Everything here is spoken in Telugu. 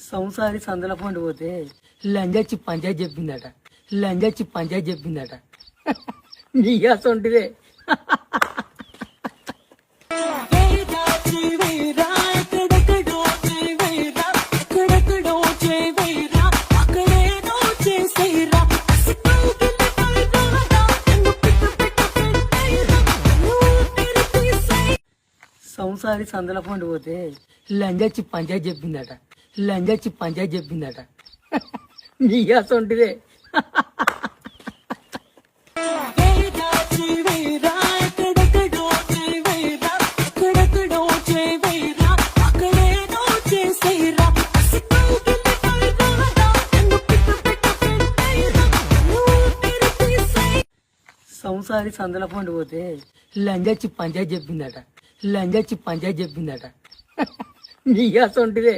సంసారి సందల పండు పోతే లంజచ్చి పంచాయతీ చెప్పిందట. లంజచ్చి పంచాయతీ చెప్పిందట. నీ అసొంటిదే. సంసారి సందల పండు పోతే లంజచ్చి పంచాయతీ చెప్పిందట. లంజచ్చి పంచాయతీ చెప్పిందట. నీ అసొంటిదే. సంసారి సందల పండు పోతే లంజచ్చి పంచాయతీ చెప్పిందట. లంజచ్చి పంచాయతీ చెప్పిందట. నీ అసొంటిదే.